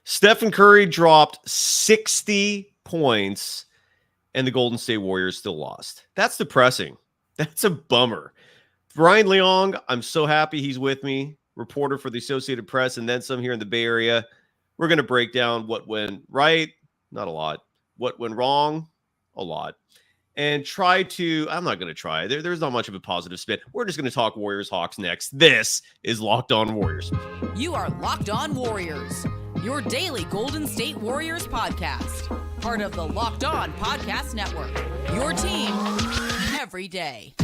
Stephen Curry dropped 60 points, and the Golden State Warriors still lost. That's depressing. That's a bummer. Brian Leong, I'm so happy he's with me, reporter for the Associated Press, and then some here in the Bay Area. We're going to break down what went right, not a lot, what went wrong, a lot, and I'm not going to try. There's not much of a positive spin. We're just going to talk Warriors-Hawks next. This is Locked On Warriors. You are Locked On Warriors, your daily Golden State Warriors podcast. Part of the Locked On Podcast Network, your team every day.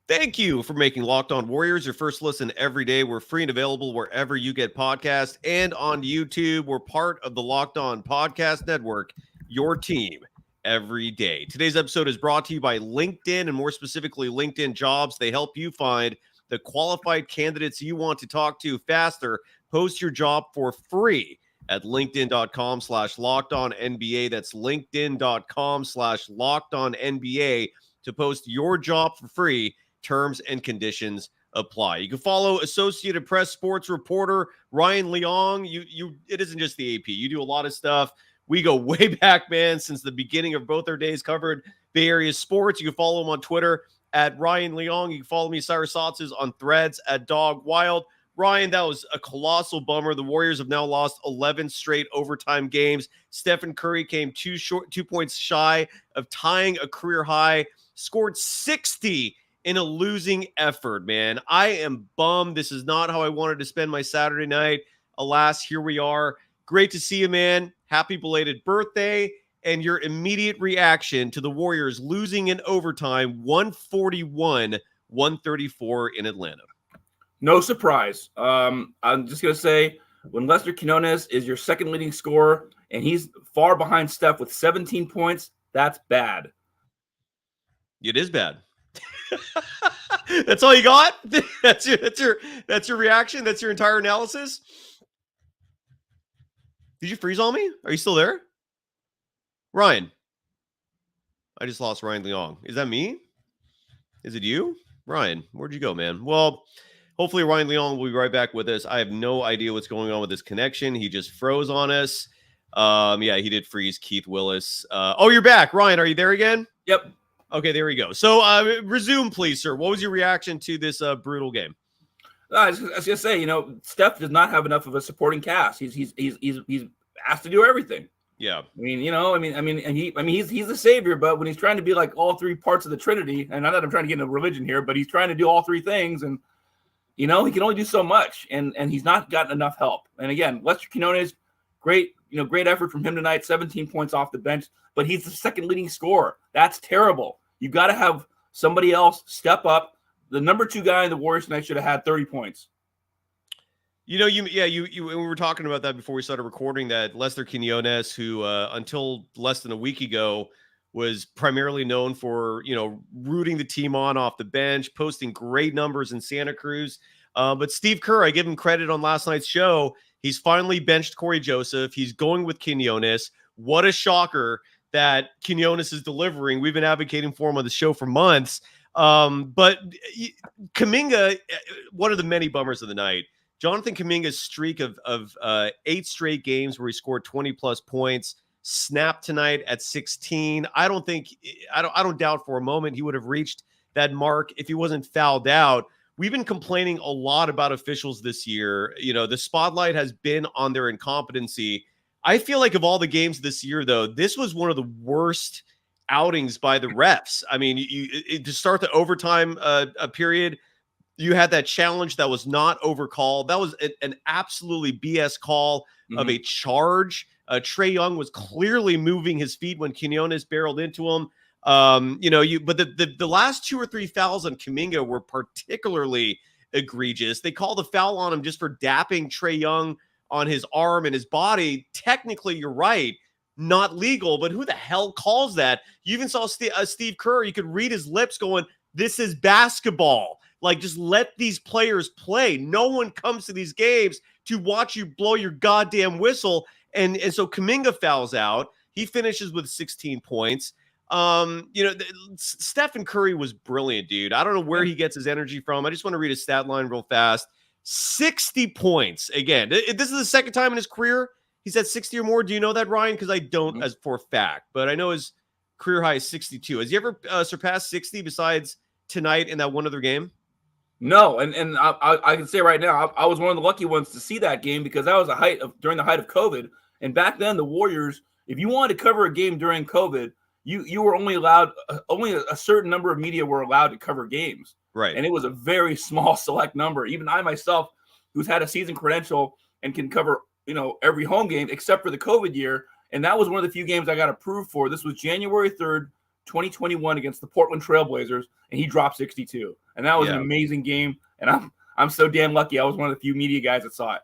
Thank you for making Locked On Warriors your first listen every day. We're free and available wherever you get podcasts and on YouTube. We're part of the Locked On Podcast Network, your team every day. Today's episode is brought to you by LinkedIn, and more specifically, LinkedIn Jobs. They help you find the qualified candidates you want to talk to faster. Post your job for free at linkedin.com/lockedonnba. That's linkedin.com/lockedonnba to post your job for free. Terms and conditions apply. You can follow Associated Press sports reporter Ryan Leong. It isn't just the AP. You do a lot of stuff. We go way back, man, since the beginning of both our days covered Bay Area sports. You can follow him on Twitter at Ryan Leong. You can follow me, Cyrus Saatsaz, on Threads at Dog Wild. Ryan, that was a colossal bummer. The Warriors have now lost 11 straight overtime games. Stephen Curry came 2 points shy of tying a career high, scored 60 in a losing effort, man. I am bummed. This is not how I wanted to spend my Saturday night. Alas, here we are. Great to see you, man. Happy belated birthday. And your immediate reaction to the Warriors losing in overtime, 141-134 in Atlanta. No surprise. I'm just going to say, when Lester Quinones is your second leading scorer and he's far behind Steph with 17 points, that's bad. It is bad. That's all you got? That's your reaction? That's your entire analysis? Did you freeze on me? Are you still there? Ryan. I just lost Ryan Leong. Is that me? Is it you? Ryan, where'd you go, man? Well, hopefully Ryan Leong will be right back with us. I have no idea what's going on with this connection. He just froze on us. Yeah, he did freeze Keith Willis. Oh, you're back. Ryan, are you there again? Yep. Okay, there we go. So resume, please, sir. What was your reaction to this brutal game? I was going to say, Steph does not have enough of a supporting cast. He's asked to do everything. Yeah. He's the savior, but when he's trying to be like all three parts of the Trinity, and not that I'm trying to get into religion here, but he's trying to do all three things, and he can only do so much, and he's not gotten enough help. And again, Lester Quinones, great effort from him tonight, 17 points off the bench, but he's the second leading scorer. That's terrible. You've got to have somebody else step up. The number 2 guy in the Warriors tonight should have had 30 points. We were talking about that before we started recording, that Lester Quinones, who until less than a week ago was primarily known for, rooting the team on off the bench, posting great numbers in Santa Cruz. But Steve Kerr, I give him credit on last night's show. He's finally benched Corey Joseph. He's going with Quinones. What a shocker that Quinones is delivering. We've been advocating for him on the show for months. But Kuminga, one of the many bummers of the night, Jonathan Kuminga's streak of 8 straight games where he scored 20-plus points snapped tonight at 16. I don't doubt for a moment he would have reached that mark if he wasn't fouled out. We've been complaining a lot about officials this year. The spotlight has been on their incompetency. I feel like of all the games this year, though, this was one of the worst outings by the refs. I mean, to start the overtime period, you had that challenge that was not overcalled. That was an absolutely BS call of a charge. Trae Young was clearly moving his feet when Quinones barreled into him. But the last 2 or 3 fouls on Kuminga were particularly egregious. They called the foul on him just for dapping Trae Young on his arm and his body. Technically, you're right, not legal, but who the hell calls that? You even saw Steve Kerr. You could read his lips going, "This is basketball." Like, just let these players play. No one comes to these games to watch you blow your goddamn whistle. And so Kuminga fouls out. He finishes with 16 points. Stephen Curry was brilliant, dude. I don't know where he gets his energy from. I just want to read a stat line real fast. 60 points. Again, this is the second time in his career he's had 60 or more. Do you know that, Ryan? Because I don't as for a fact, but I know his career high is 62. Has he ever surpassed 60 besides tonight in that one other game? No, and I can say right now, I was one of the lucky ones to see that game because that was during the height of COVID. And back then, the Warriors, if you wanted to cover a game during COVID, you were only allowed, only a certain number of media were allowed to cover games. Right. And it was a very small select number. Even I myself, who's had a season credential and can cover, every home game except for the COVID year. And that was one of the few games I got approved for. This was January 3rd, 2021 against the Portland Trailblazers, and he dropped 62. And that was an amazing game. And I'm so damn lucky. I was one of the few media guys that saw it.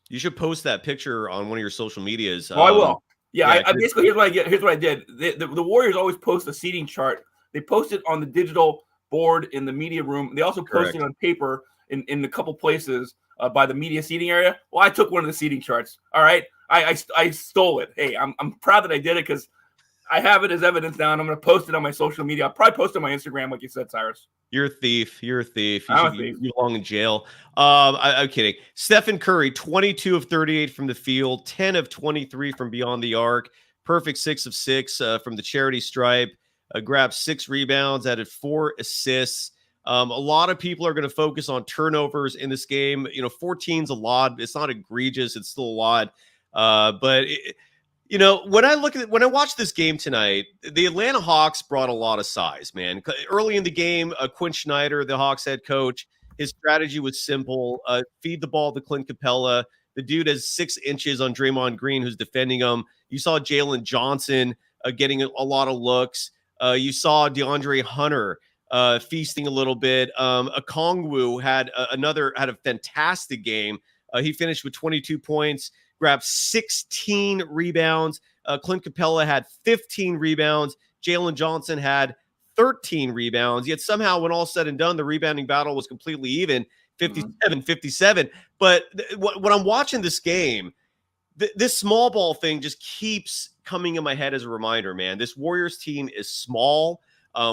You should post that picture on one of your social medias. I will. Yeah, I basically, here's what I did. The Warriors always post a seating chart. They post it on the digital board in the media room. They also post it on paper in a couple places by the media seating area. Well, I took one of the seating charts. All right. I stole it. Hey, I'm proud that I did it because I have it as evidence now, and I'm going to post it on my social media. I'll probably post it on my Instagram, like you said, Cyrus. You're a thief. You're a thief. You belong in jail. I'm kidding. Stephen Curry, 22 of 38 from the field, 10 of 23 from beyond the arc, perfect 6 of 6 from the charity stripe, grabbed 6 rebounds, added 4 assists. A lot of people are going to focus on turnovers in this game. 14's a lot. It's not egregious. It's still a lot. But when I watched this game tonight, the Atlanta Hawks brought a lot of size, man. Early in the game, Quinn Snyder, the Hawks head coach, his strategy was simple. Feed the ball to Clint Capella. The dude has 6 inches on Draymond Green, who's defending him. You saw Jalen Johnson getting a lot of looks. You saw DeAndre Hunter feasting a little bit. Okongwu had a fantastic game. He finished with 22 points. Grabbed 16 rebounds. Clint Capella had 15 rebounds. Jalen Johnson had 13 rebounds. Yet somehow, when all said and done, the rebounding battle was completely even, 57-57. But when I'm watching this game, this small ball thing just keeps coming in my head as a reminder, man. This Warriors team is small.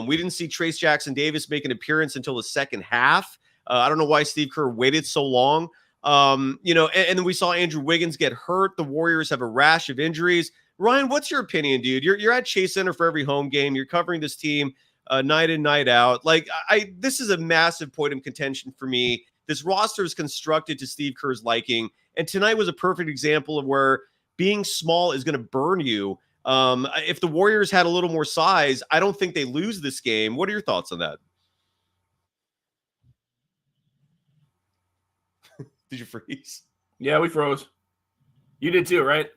We didn't see Trayce Jackson-Davis make an appearance until the second half. I don't know why Steve Kerr waited so long. And then we saw Andrew Wiggins get hurt. The Warriors have a rash of injuries. Ryan, what's your opinion, dude? You're at Chase Center for every home game. You're covering this team night in, night out. Like, this is a massive point of contention for me. This roster is constructed to Steve Kerr's liking, and tonight was a perfect example of where being small is going to burn you. If the Warriors had a little more size, I don't think they lose this game. What are your thoughts on that? Did you freeze? Yeah, we froze. You did too, right?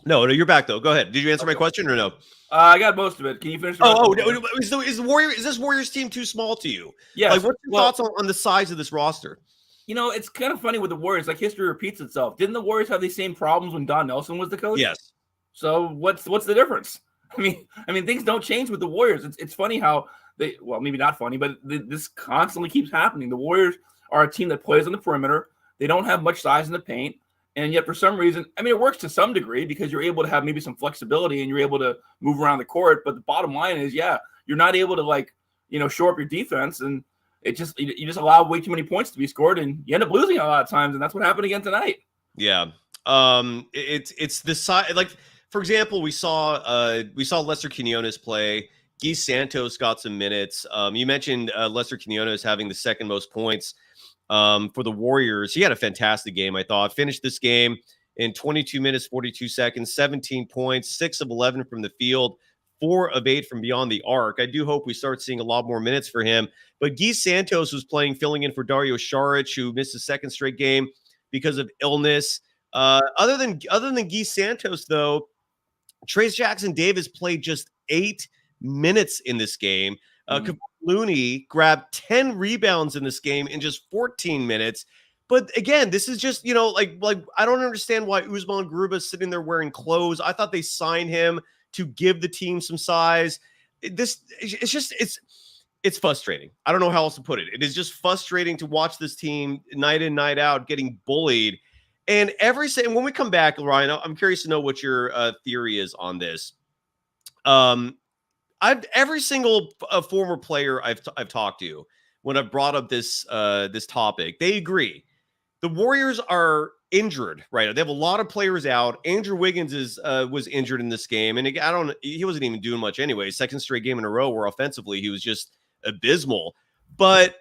No, you're back though. Go ahead. Did you answer my question or no? I got most of it. Can you finish? Is this Warriors team too small to you? Yeah. Like, what's your thoughts on the size of this roster? It's kind of funny with the Warriors. Like, history repeats itself. Didn't the Warriors have these same problems when Don Nelson was the coach? Yes. So what's the difference? I mean, things don't change with the Warriors. It's funny how maybe not funny, but this constantly keeps happening. The Warriors are a team that plays on the perimeter. They don't have much size in the paint. And yet for some reason, it works to some degree because you're able to have maybe some flexibility and you're able to move around the court. But the bottom line is, you're not able to shore up your defense. And you just allow way too many points to be scored and you end up losing a lot of times. And that's what happened again tonight. Yeah. It's the side, like, for example, we saw Lester Quinones play. Guy Santos got some minutes. You mentioned Lester Quinones having the second most points for the Warriors. He had a fantastic game, I thought. Finished this game in 22 minutes, 42 seconds, 17 points, 6 of 11 from the field, 4 of 8 from beyond the arc. I do hope we start seeing a lot more minutes for him. But Guy Santos was filling in for Dario Saric, who missed his second straight game because of illness. Other than Guy Santos, though, Trayce Jackson-Davis played just 8 minutes in this game. Looney grabbed 10 rebounds in this game in just 14 minutes. But again, this is just, like I don't understand why Usman Garuba is sitting there wearing clothes. I thought they signed him to give the team some size. it's frustrating. I don't know how else to put it. It is just frustrating to watch this team night in, night out getting bullied. And when we come back, Ryan, I'm curious to know what your theory is on this. Every single former player I've talked to when I've brought up this topic, they agree. The Warriors are injured right now. They have a lot of players out. Andrew Wiggins was injured in this game, and he wasn't even doing much anyway. Second straight game in a row where offensively he was just abysmal. But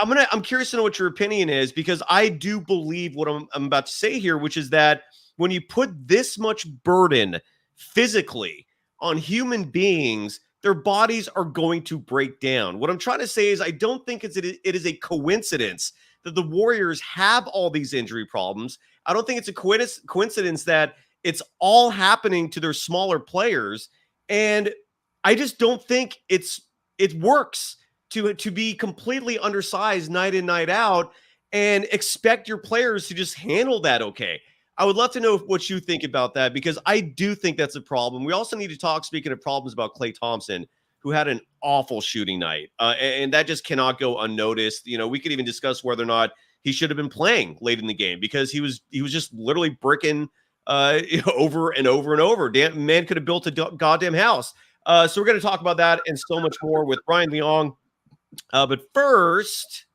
I'm curious to know what your opinion is, because I do believe what I'm about to say here, which is that when you put this much burden physically on human beings, their bodies are going to break down. What I'm trying to say is I don't think it is a coincidence that the Warriors have all these injury problems. I don't think it's a coincidence that it's all happening to their smaller players. And I just don't think it works to be completely undersized night in, night out and expect your players to just handle that okay. I would love to know what you think about that, because I do think that's a problem. We also need to talk, speaking of problems, about Klay Thompson, who had an awful shooting night. And that just cannot go unnoticed. We could even discuss whether or not he should have been playing late in the game, because he was just literally bricking over and over and over. Damn, man could have built a goddamn house. So we're going to talk about that and so much more with Brian Leong. But first,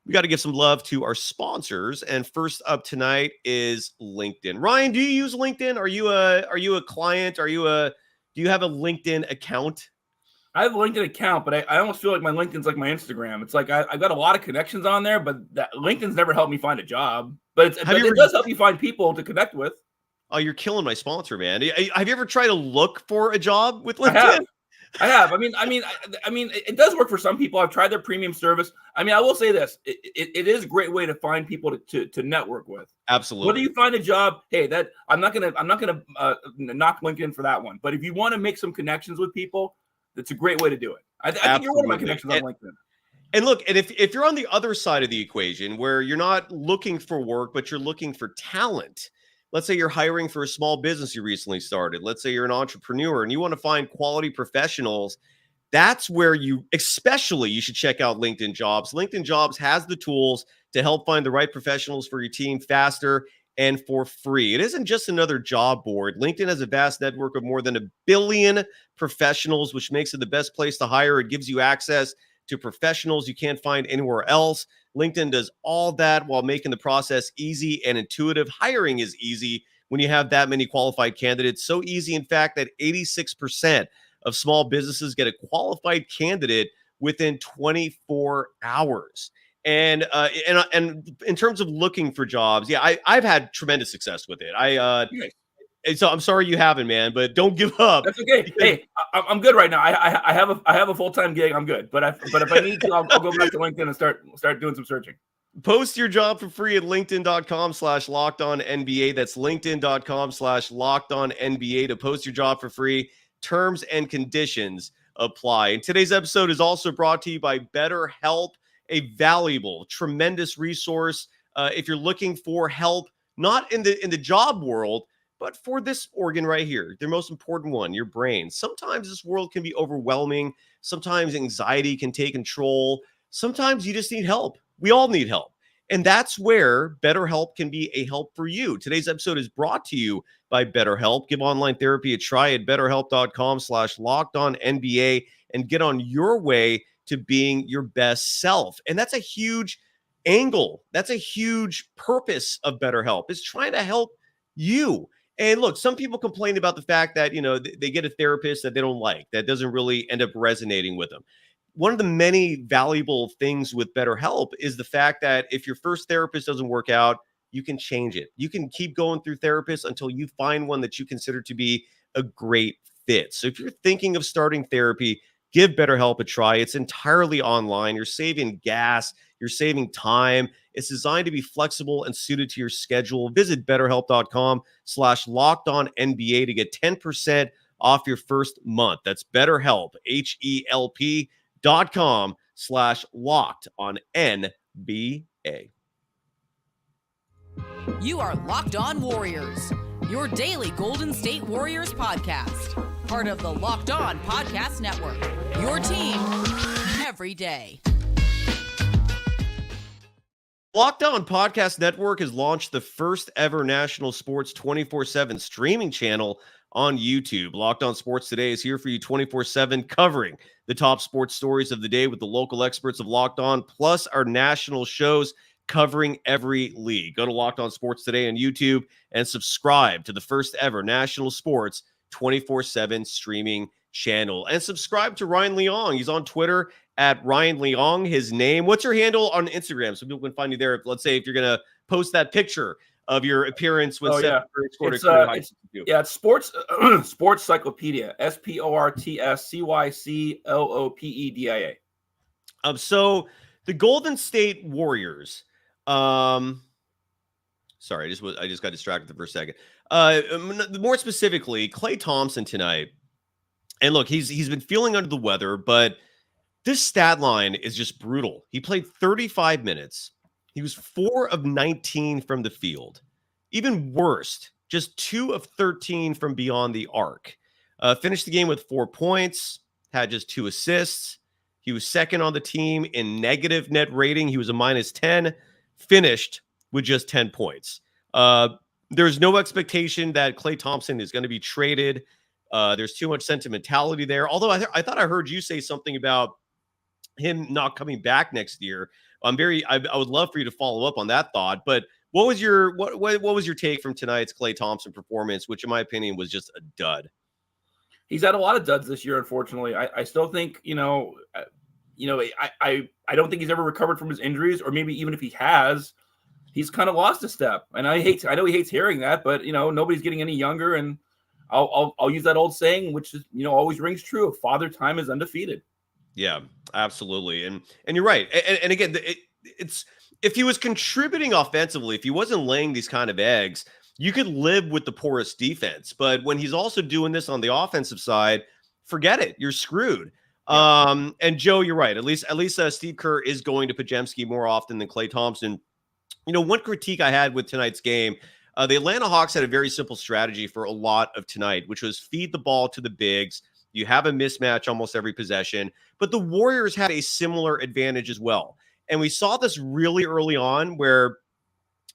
we got to give some love to our sponsors. And first up tonight is LinkedIn. Ryan, do you use LinkedIn? Are you a client? Do you have a LinkedIn account? I have a LinkedIn account, but I almost feel like my LinkedIn's like my Instagram. It's like I've got a lot of connections on there, but LinkedIn's never helped me find a job. But it does help you find people to connect with. Oh, you're killing my sponsor, man. Have you ever tried to look for a job with LinkedIn? I have. I mean, it does work for some people. I've tried their premium service. I mean, I will say this: it is a great way to find people to network with. Absolutely. Whether you find a job, hey, that I'm not gonna knock LinkedIn for that one. But if you want to make some connections with people, that's a great way to do it. I think you're one of my connections on LinkedIn. And look, and if you're on the other side of the equation, where you're not looking for work, but you're looking for talent. Let's say you're hiring for a small business you recently started. Let's say you're an entrepreneur and you want to find quality professionals. That's where you should check out LinkedIn Jobs. LinkedIn Jobs has the tools to help find the right professionals for your team faster and for free. It isn't just another job board. LinkedIn has a vast network of more than 1 billion professionals, which makes it the best place to hire. It gives you access to professionals you can't find anywhere else. LinkedIn does all that while making the process easy and intuitive. Hiring is easy when you have that many qualified candidates. So easy, in fact, that 86% of small businesses get a qualified candidate within 24 hours. And in terms of looking for jobs, yeah, I've had tremendous success with it. So I'm sorry you haven't, man, but don't give up. That's okay. Hey, I'm good right now. I have a full-time gig. I'm good. But if I need to, I'll go back to LinkedIn and start doing some searching. Post your job for free at linkedin.com/lockedonnba. That's linkedin.com/lockedonnba to post your job for free. Terms and conditions apply. And today's episode is also brought to you by BetterHelp, a valuable, tremendous resource. If you're looking for help, not in the job world, but for this organ right here, the most important one, your brain. Sometimes this world can be overwhelming. Sometimes anxiety can take control. Sometimes you just need help. We all need help. And that's where BetterHelp can be a help for you. Today's episode is brought to you by BetterHelp. Give online therapy a try at betterhelp.com/lockedonnba and get on your way to being your best self. And that's a huge angle. That's a huge purpose of BetterHelp, is trying to help you. And look, some people complain about the fact that, they get a therapist that they don't like, that doesn't really end up resonating with them. One of the many valuable things with BetterHelp is the fact that if your first therapist doesn't work out, you can change it. You can keep going through therapists until you find one that you consider to be a great fit. So if you're thinking of starting therapy, give BetterHelp a try. It's entirely online. You're saving gas. You're saving time. It's designed to be flexible and suited to your schedule. Visit betterhelp.com/lockedonnba to get 10% off your first month. That's BetterHelp, HELP.com/lockedonnba. You are Locked On Warriors, your daily Golden State Warriors podcast. Part of the Locked On Podcast Network, your team every day. Locked On Podcast Network has launched the first ever national sports 24/7 streaming channel on YouTube. Locked On Sports Today is here for you 24/7, covering the top sports stories of the day with the local experts of Locked On, plus our national shows covering every league. Go to Locked On Sports Today on YouTube and subscribe to the first ever national sports 24/7 streaming channel. And subscribe to Ryan Leong. He's on Twitter at Ryan Leong, his name. What's your handle on Instagram so people can find you there? Let's say if you're going to post that picture of your appearance with it's sports Cyclopedia, SportsCyclopedia. So the Golden State Warriors. Sorry, I just got distracted for a second. More specifically, Klay Thompson tonight. And look, he's been feeling under the weather, but this stat line is just brutal. He played 35 minutes. He was 4 of 19 from the field. Even worse, just 2 of 13 from beyond the arc. Finished the game with 4 points, had just 2 assists. He was second on the team in negative net rating. He was a -10, finished with just 10 points. There's no expectation that Klay Thompson is going to be traded. There's too much sentimentality there. Although I thought I heard you say something about him not coming back next year. I would love for you to follow up on that thought. But what was your take from tonight's Klay Thompson performance, which in my opinion was just a dud? He's had a lot of duds this year, unfortunately. I still think, I don't think he's ever recovered from his injuries, or maybe even if he has, he's kind of lost a step. And I know he hates hearing that, but nobody's getting any younger. And I'll use that old saying, which is, always rings true. Father Time is undefeated. Yeah, absolutely. And you're right. And again, it's if he was contributing offensively, if he wasn't laying these kind of eggs, you could live with the porous defense. But when he's also doing this on the offensive side, forget it. You're screwed. Yeah. And Joe, you're right. At least Steve Kerr is going to Podziemski more often than Klay Thompson. One critique I had with tonight's game, the Atlanta Hawks had a very simple strategy for a lot of tonight, which was feed the ball to the bigs. You have a mismatch almost every possession, but the Warriors had a similar advantage as well. And we saw this really early on where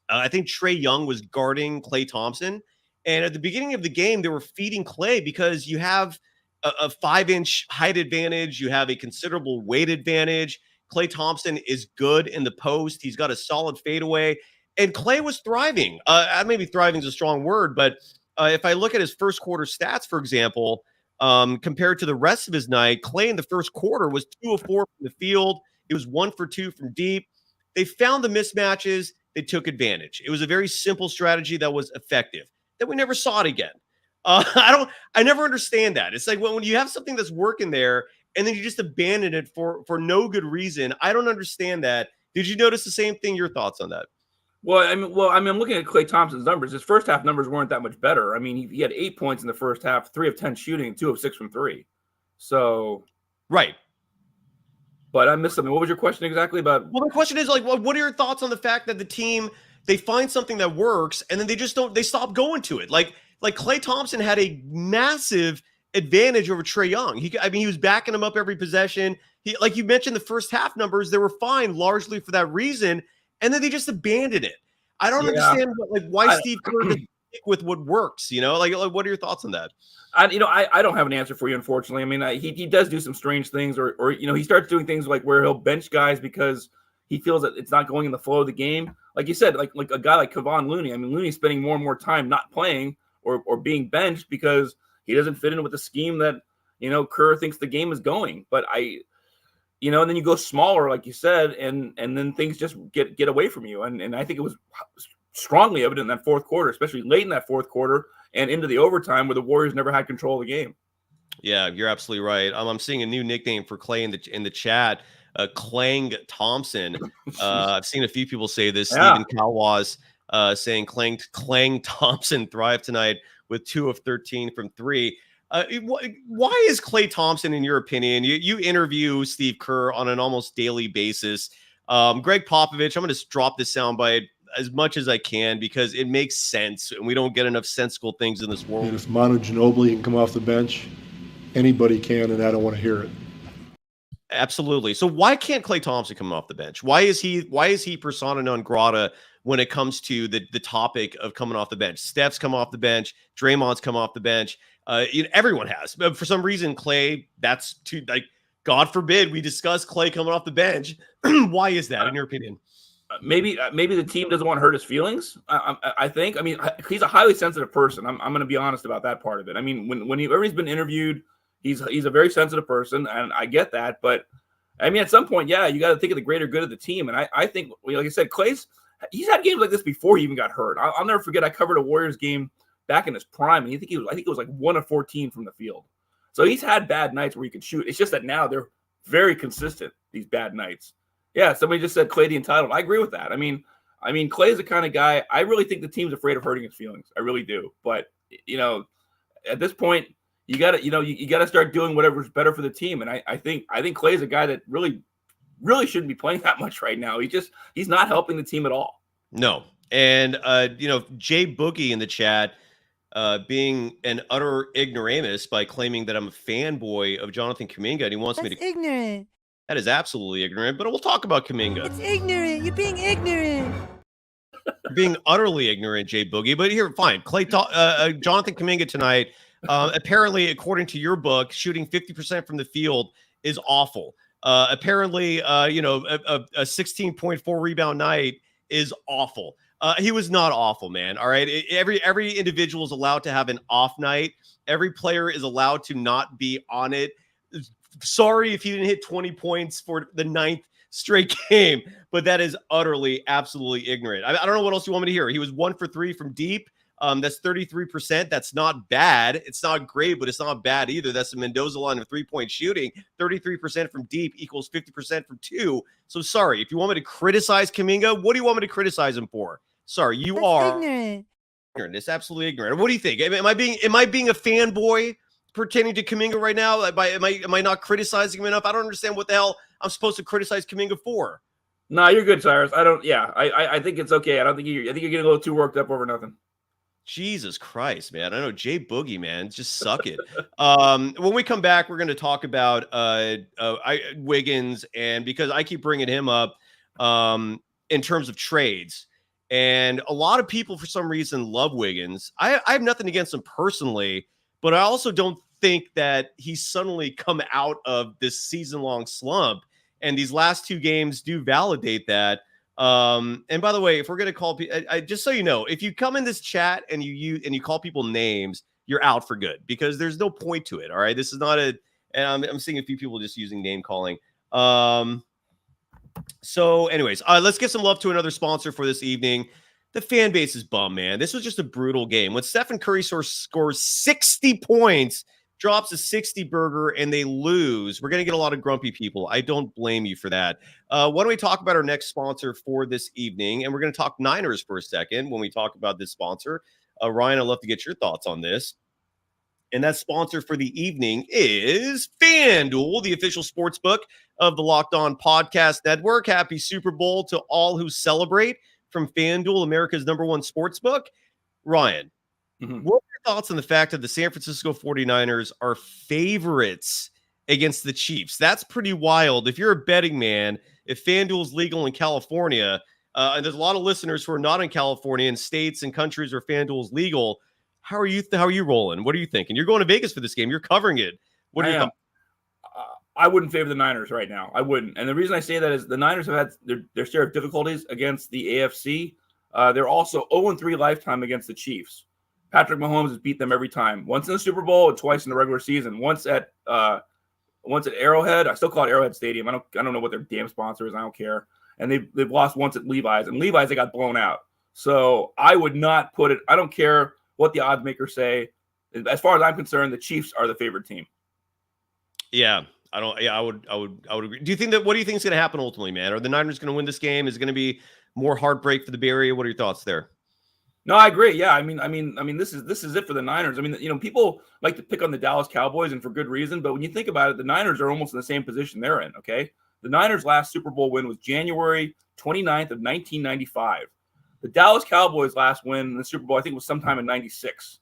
I think Trae Young was guarding Klay Thompson. And at the beginning of the game, they were feeding Klay because you have a 5-inch height advantage. You have a considerable weight advantage. Klay Thompson is good in the post. He's got a solid fadeaway. And Klay was thriving. Maybe thriving is a strong word, but if I look at his first quarter stats, for example, compared to the rest of his night, Klay in the first quarter was 2 of 4 from the field. It was 1 for 2 from deep. They found the mismatches. They took advantage. It was a very simple strategy that was effective. Then we never saw it again. I never understand that. It's like when you have something that's working there and then you just abandon it for no good reason. I don't understand that. Did you notice the same thing? Your thoughts on that? Well, I'm looking at Klay Thompson's numbers. His first half numbers weren't that much better. I mean, he had 8 points in the first half, 3 of 10 shooting, 2 of 6 from 3. So, right. But I missed something. What was your question exactly about? Well, the question is what are your thoughts on the fact that the team, they find something that works and then they stop going to it? Like Klay Thompson had a massive advantage over Trae Young. He was backing him up every possession. Like you mentioned, the first half numbers, they were fine largely for that reason. And then they just abandoned it. I don't understand why Steve Kerr didn't stick with what works. Like what are your thoughts on that? I don't have an answer for you, unfortunately. I mean, he does do some strange things, or he starts doing things like where he'll bench guys because he feels that it's not going in the flow of the game. Like you said, like a guy like Kevon Looney. I mean, Looney's spending more and more time not playing or being benched because he doesn't fit in with the scheme that Kerr thinks the game is going. But and then you go smaller, like you said, and then things just get away from you. And I think it was strongly evident in that fourth quarter, especially late in that fourth quarter and into the overtime where the Warriors never had control of the game. Yeah, you're absolutely right. I'm seeing a new nickname for Klay in the chat, Klay Thompson. I've seen a few people say this. Yeah. Stephen Calwas saying Klay Thompson thrived tonight with 2 of 13 from 3. Why is Klay Thompson, in your opinion? You interview Steve Kerr on an almost daily basis. Greg Popovich, I'm going to drop this soundbite as much as I can because it makes sense, and we don't get enough sensible things in this world. And if Manu Ginobili can come off the bench, anybody can, and I don't want to hear it. Absolutely. So why can't Klay Thompson come off the bench? Why is he persona non grata when it comes to the topic of coming off the bench? Steph's come off the bench. Draymond's come off the bench. Everyone has. But for some reason, Klay, that's too, like, God forbid we discuss Klay coming off the bench. Why is that, in your opinion? Maybe the team doesn't want to hurt his feelings. I think. I mean, he's a highly sensitive person. I'm going to be honest about that part of it. I mean, whenever he's been interviewed, he's a very sensitive person, and I get that. But I mean, at some point, yeah, you got to think of the greater good of the team. And I think, like I said, he's had games like this before he even got hurt. I'll never forget. I covered a Warriors game back in his prime, and I think it was like 1 of 14 from the field. So he's had bad nights where he could shoot. It's just that now they're very consistent, these bad nights. Yeah, somebody just said Klay the entitled. I agree with that. I mean, Klay is the kind of guy, I really think the team's afraid of hurting his feelings. I really do. But, at this point, you got to start doing whatever's better for the team. And I think Klay is a guy that really, really shouldn't be playing that much right now. He's not helping the team at all. No. And, Jay Boogie in the chat, being an utter ignoramus by claiming that I'm a fanboy of Jonathan Kuminga, and he wants me to. Ignorant. That is absolutely ignorant, but we'll talk about Kuminga. It's ignorant. You're being ignorant. You're being utterly ignorant, Jay Boogie. But here, fine. Jonathan Kuminga tonight, apparently, according to your book, shooting 50% from the field is awful. Apparently, a 16.4 rebound night is awful. He was not awful, man. All right. Every individual is allowed to have an off night. Every player is allowed to not be on it. Sorry if he didn't hit 20 points for the 9th straight game, but that is utterly, absolutely ignorant. I don't know what else you want me to hear. He was 1 for 3 from deep. That's 33%. That's not bad. It's not great, but it's not bad either. That's the Mendoza line of 3-point shooting. 33% from deep equals 50% from 2. So sorry, if you want me to criticize Kuminga, what do you want me to criticize him for? Sorry, That's are ignorant. It's absolutely ignorant. What do you think? Am I being a fanboy pertaining to Kuminga right now? Am I not criticizing him enough? I don't understand what the hell I'm supposed to criticize Kuminga for. No, you're good, Cyrus. I think it's okay. I think you're getting a little too worked up over nothing. Jesus Christ, man. I know Jay Boogie, man. Just suck it. When we come back, we're going to talk about Wiggins, and because I keep bringing him up in terms of trades. And a lot of people, for some reason, love Wiggins. I have nothing against him personally, but I also don't think that he's suddenly come out of this season-long slump. And these last 2 games do validate that. And by the way, if we're going to call people, just so you know, if you come in this chat and you call people names, you're out for good because there's no point to it. All right. This is not and I'm seeing a few people just using name calling. So anyways, let's give some love to another sponsor for this evening. The fan base is bummed, man. This was just a brutal game. When Stephen Curry scores 60 points, drops a 60 burger, and they lose, we're going to get a lot of grumpy people. I don't blame you for that. Why don't we talk about our next sponsor for this evening? And we're going to talk Niners for a second when we talk about this sponsor. Ryan, I'd love to get your thoughts on this. And that sponsor for the evening is FanDuel, the official sports book of the Locked On Podcast Network. Happy Super Bowl to all who celebrate from FanDuel, America's #1 sports book. Ryan, what are your thoughts on the fact that the San Francisco 49ers are favorites against the Chiefs? That's pretty wild. If you're a betting man, if FanDuel is legal in California, and there's a lot of listeners who are not in California, in states and countries where FanDuel is legal, how are you rolling? What are you thinking? You're going to Vegas for this game. You're covering it. What are your thoughts? I wouldn't favor the Niners right now. I wouldn't. And the reason I say that is the Niners have had their share of difficulties against the AFC. They're also 0-3 lifetime against the Chiefs. Patrick Mahomes has beat them every time. Once in the Super Bowl and twice in the regular season. Once at Arrowhead. I still call it Arrowhead Stadium. I don't know what their damn sponsor is. I don't care. And they've lost once at Levi's. And Levi's, they got blown out. So I would not put it. I don't care what the odds makers say. As far as I'm concerned, the Chiefs are the favorite team. Yeah. I would agree. What do you think is going to happen ultimately, man? Are the Niners going to win this game? Is it going to be more heartbreak for the Bay Area? What are your thoughts there? No, I agree. Yeah, I mean, this is it for the Niners. I mean, people like to pick on the Dallas Cowboys, and for good reason. But when you think about it, the Niners are almost in the same position they're in. Okay, the Niners' last Super Bowl win was January 29th of 1995. The Dallas Cowboys' last win in the Super Bowl, I think, was sometime in '96.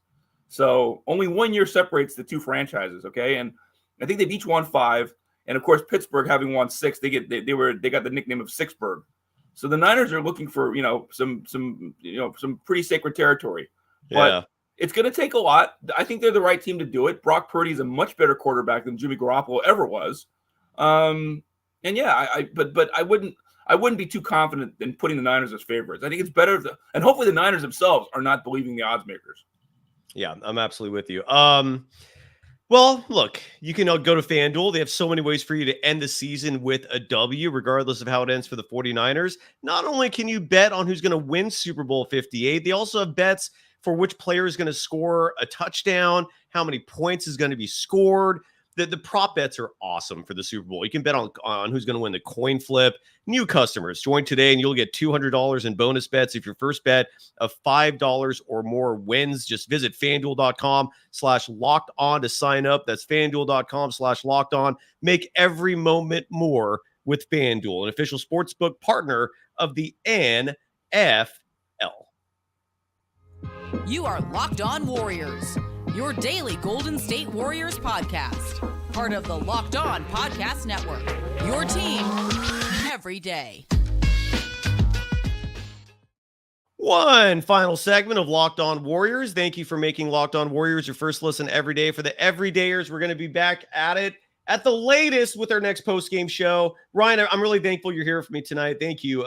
So only 1 year separates the two franchises. Okay, and I think they've each won 5. And of course, Pittsburgh having won 6, they got the nickname of Sixburg. So the Niners are looking for some pretty sacred territory. But Yeah. it's going to take a lot. I think they're the right team to do it. Brock Purdy is a much better quarterback than Jimmy Garoppolo ever was. And yeah, but I wouldn't be too confident in putting the Niners as favorites. I think it's better and hopefully the Niners themselves are not believing the odds makers. Yeah, I'm absolutely with you. Well, look, you can go to FanDuel. They have so many ways for you to end the season with a W, regardless of how it ends for the 49ers. Not only can you bet on who's going to win Super Bowl 58, they also have bets for which player is going to score a touchdown, how many points is going to be scored. The prop bets are awesome for the Super Bowl. You can bet on who's going to win the coin flip. New customers, join today and you'll get $200 in bonus bets if your first bet of $5 or more wins. Just visit FanDuel.com/locked-on to sign up. That's FanDuel.com/locked-on. Make every moment more with FanDuel, an official sportsbook partner of the NFL. You are Locked On Warriors, your daily Golden State Warriors podcast. Part of the Locked On Podcast Network, your team every day. One final segment of Locked On Warriors. Thank you for making Locked On Warriors your first listen every day. For the everydayers, we're going to be back at it at the latest with our next post-game show. Ryan, I'm really thankful you're here for me tonight. Thank you.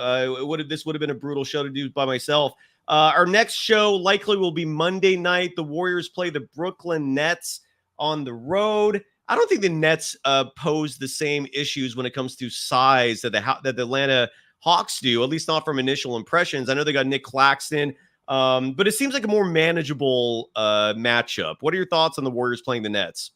This would have been a brutal show to do by myself. Our next show likely will be Monday night. The Warriors play the Brooklyn Nets on the road. I don't think the Nets pose the same issues when it comes to size that the Atlanta Hawks do, at least not from initial impressions. I know they got Nick Claxton, but it seems like a more manageable matchup. What are your thoughts on the Warriors playing the Nets?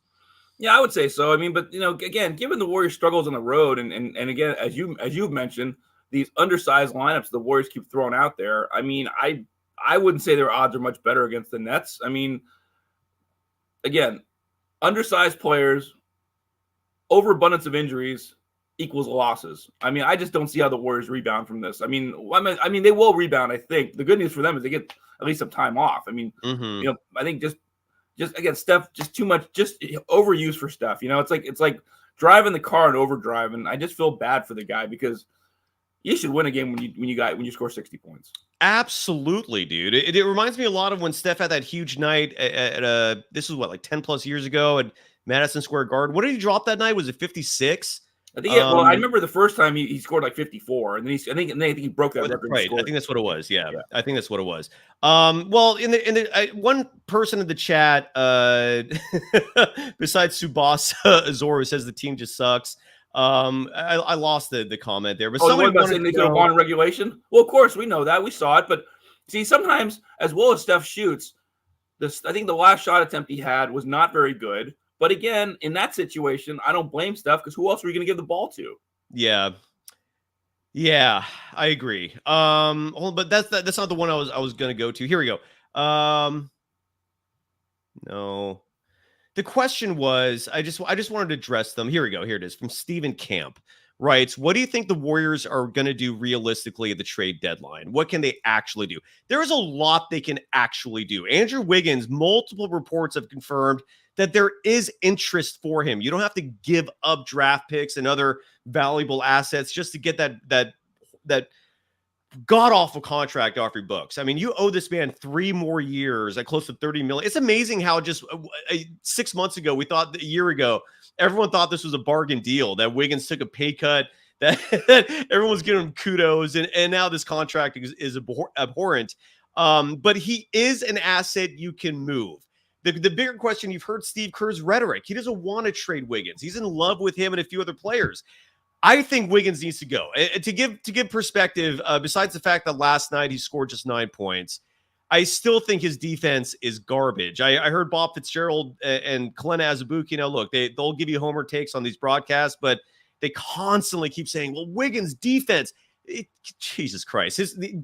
Yeah, I would say so. I mean, but again, given the Warriors' struggles on the road, and again, as you've mentioned, these undersized lineups the Warriors keep throwing out there. I mean, I wouldn't say their odds are much better against the Nets. I mean, again, undersized players, overabundance of injuries equals losses. I mean, I just don't see how the Warriors rebound from this. I mean, they will rebound. I think the good news for them is they get at least some time off. I mean, I think just again, Steph, just too much, just overuse for Steph. It's like driving the car in overdrive, and I just feel bad for the guy because you should win a game when you score 60 points. Absolutely, dude. It reminds me a lot of when Steph had that huge night at this was like 10 plus years ago at Madison Square Garden. What did he drop that night? Was it 56? I think. I remember the first time he scored like 54, and then I think he broke that record. Right. I think that's what it was. Yeah. I think that's what it was. Well, in the one person in the chat, besides Subasa Azor, says the team just sucks. I lost the comment there, but somebody about saying they could have won in regulation. Well, of course we know that, we saw it, but see, sometimes as well as Steph shoots, I think the last shot attempt he had was not very good. But again, in that situation, I don't blame Steph because who else are we going to give the ball to? Yeah, I agree. But that's not the one I was going to go to. Here we go. No. The question was, I just wanted to address them. Here we go. Here it is from Stephen Camp. Writes, what do you think the Warriors are going to do realistically at the trade deadline? What can they actually do? There is a lot they can actually do. Andrew Wiggins, multiple reports have confirmed that there is interest for him. You don't have to give up draft picks and other valuable assets just to get that god-awful contract off your books. I mean, you owe this man 3 more years at close to $30 million. It's amazing how just 6 months ago, a year ago, everyone thought this was a bargain deal, that Wiggins took a pay cut, that everyone was giving him kudos, and now this contract is abhorrent. But he is an asset you can move. The bigger question, you've heard Steve Kerr's rhetoric. He doesn't want to trade Wiggins. He's in love with him and a few other players. I think Wiggins needs to go. To give perspective, besides the fact that last night he scored just 9 points, I still think his defense is garbage. I heard Bob Fitzgerald and Kalena Azubuike, look, they'll give you homer takes on these broadcasts, but they constantly keep saying, well, Wiggins' defense, Jesus Christ.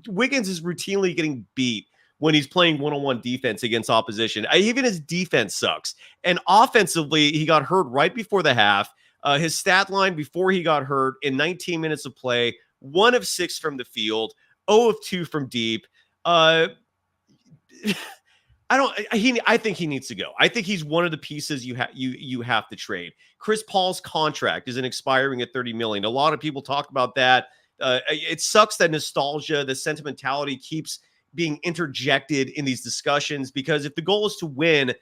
Wiggins is routinely getting beat when he's playing one-on-one defense against opposition. Even his defense sucks. And offensively, he got hurt right before the half. His stat line before he got hurt in 19 minutes of play, 1 of 6 from the field, 0 of 2 from deep. Uh, I think he needs to go. I think he's one of the pieces you have to trade. Chris Paul's contract isn't expiring at $30 million. A lot of people talk about that. It sucks that nostalgia, the sentimentality keeps being interjected in these discussions, because if the goal is to win,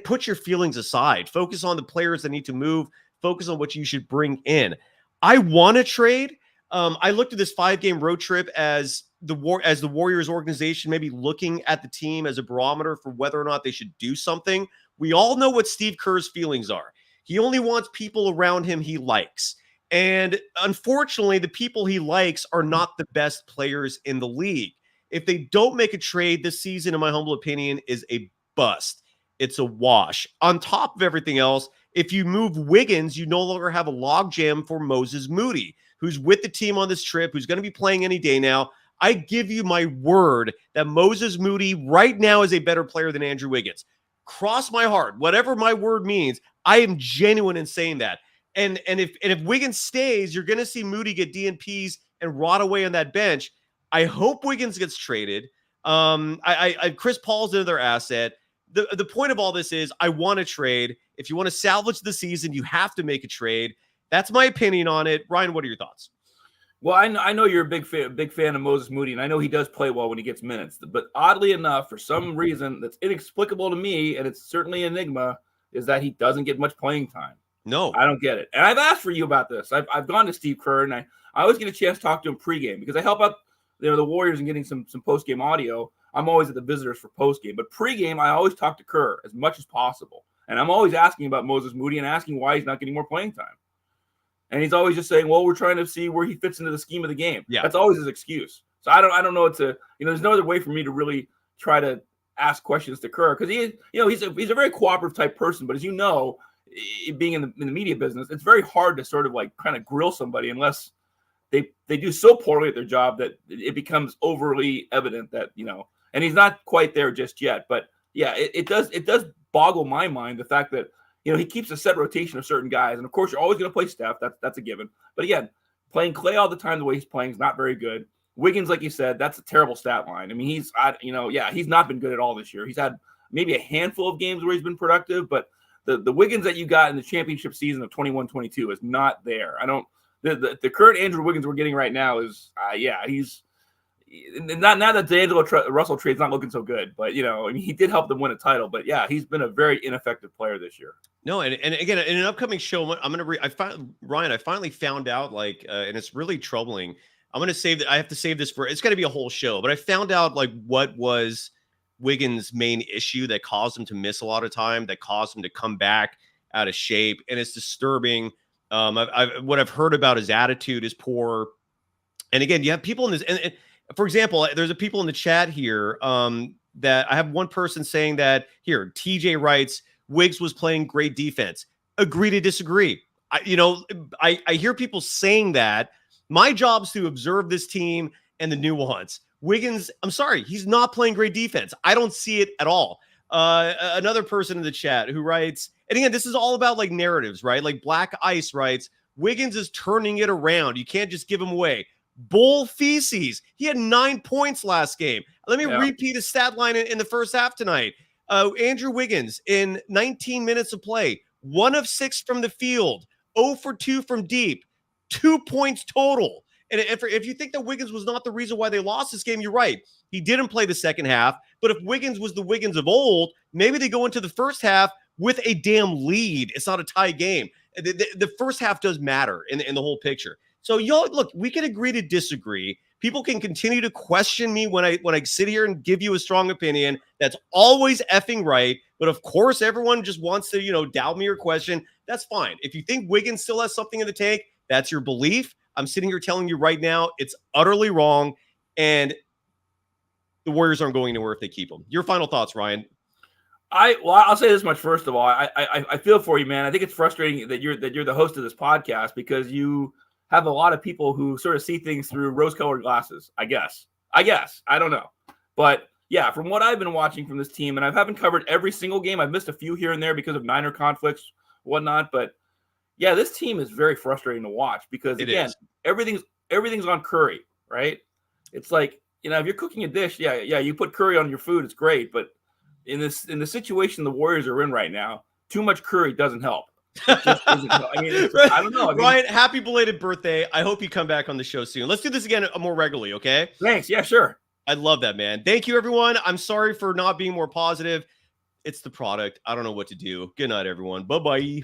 put your feelings aside. Focus on the players that need to move. Focus on what you should bring in. I want to trade. I looked at this 5-game road trip as the Warriors organization maybe looking at the team as a barometer for whether or not they should do something. We all know what Steve Kerr's feelings are. He only wants people around him he likes. And unfortunately, the people he likes are not the best players in the league. If they don't make a trade this season, in my humble opinion, is a bust. It's a wash. On top of everything else, if you move Wiggins, you no longer have a logjam for Moses Moody, who's with the team on this trip, who's going to be playing any day now. I give you my word that Moses Moody right now is a better player than Andrew Wiggins. Cross my heart. Whatever my word means, I am genuine in saying that. And if Wiggins stays, you're going to see Moody get DNPs and rot away on that bench. I hope Wiggins gets traded. Chris Paul's another asset. The point of all this is I want to trade. If you want to salvage the season, you have to make a trade. That's my opinion on it. Ryan, what are your thoughts? Well, I know you're a big fan of Moses Moody, and I know he does play well when he gets minutes. But oddly enough, for some reason that's inexplicable to me, and it's certainly an enigma, is that he doesn't get much playing time. No, I don't get it. And I've asked for you about this. I've gone to Steve Kerr, and I always get a chance to talk to him pregame because I help out the Warriors in getting some postgame audio. I'm always at the visitors for postgame, but pregame I always talk to Kerr as much as possible, and I'm always asking about Moses Moody and asking why he's not getting more playing time. And he's always just saying, well, we're trying to see where he fits into the scheme of the game. Yeah. That's always his excuse. So I don't know what to, there's no other way for me to really try to ask questions to Kerr, because he's a very cooperative type person. But as you know, being in the media business, it's very hard to sort of like kind of grill somebody unless they do so poorly at their job that it becomes overly evident that, and he's not quite there just yet. But yeah, it does boggle my mind, the fact that, he keeps a set rotation of certain guys. And of course, you're always going to play Steph. That's a given. But again, playing Klay all the time the way he's playing is not very good. Wiggins, like you said, that's a terrible stat line. I mean, he's not been good at all this year. He's had maybe a handful of games where he's been productive, but the Wiggins that you got in the championship season of 21-22 is not there. The current Andrew Wiggins we're getting right now is, he's not now that D'Angelo Russell trade's not looking so good, but he did help them win a title. But yeah, he's been a very ineffective player this year. No, and again, in an upcoming show, I'm gonna Ryan, I finally found out, and it's really troubling. I'm gonna save that. I have to save this for. It's gonna be a whole show, but I found out what was Wiggins' main issue that caused him to miss a lot of time, that caused him to come back out of shape, and it's disturbing. What I've heard about his attitude is poor, and again, you have people in this. And for example, there's a people in the chat here that I have one person saying that here. TJ writes, Wiggs was playing great defense. Agree to disagree. I hear people saying that. My job is to observe this team and the nuance. Wiggins, I'm sorry, he's not playing great defense. I don't see it at all. Another person in the chat who writes, and again, this is all about narratives, right? Like Black Ice writes, Wiggins is turning it around. You can't just give him away. Bull feces. He had 9 points last game. Let me repeat his stat line in the first half tonight. Andrew Wiggins in 19 minutes of play, 1 of 6 from the field, 0 for 2 from deep, 2 points total. And if you think that Wiggins was not the reason why they lost this game, you're right. He didn't play the second half. But if Wiggins was the Wiggins of old, maybe they go into the first half with a damn lead. It's not a tie game. The first half does matter in the whole picture. So y'all, look, we can agree to disagree. People can continue to question me when I sit here and give you a strong opinion. That's always effing right. But of course, everyone just wants to, doubt me or question. That's fine. If you think Wiggins still has something in the tank, that's your belief. I'm sitting here telling you right now, it's utterly wrong. And the Warriors aren't going anywhere if they keep him. Your final thoughts, Ryan. I'll say this much. First of all, I feel for you, man. I think it's frustrating that you're the host of this podcast, because you have a lot of people who sort of see things through rose-colored glasses, I guess. I don't know. But yeah, from what I've been watching from this team, and I haven't covered every single game. I've missed a few here and there because of Niner conflicts, whatnot. But yeah, this team is very frustrating to watch because, again, everything's on Curry, right? It's like, if you're cooking a dish, yeah, you put curry on your food, it's great. But in the situation the Warriors are in right now, too much curry doesn't help. It just isn't help. I mean, I don't know. Ryan, happy belated birthday. I hope you come back on the show soon. Let's do this again more regularly, okay? Thanks. Yeah, sure. I love that, man. Thank you, everyone. I'm sorry for not being more positive. It's the product. I don't know what to do. Good night, everyone. Bye-bye.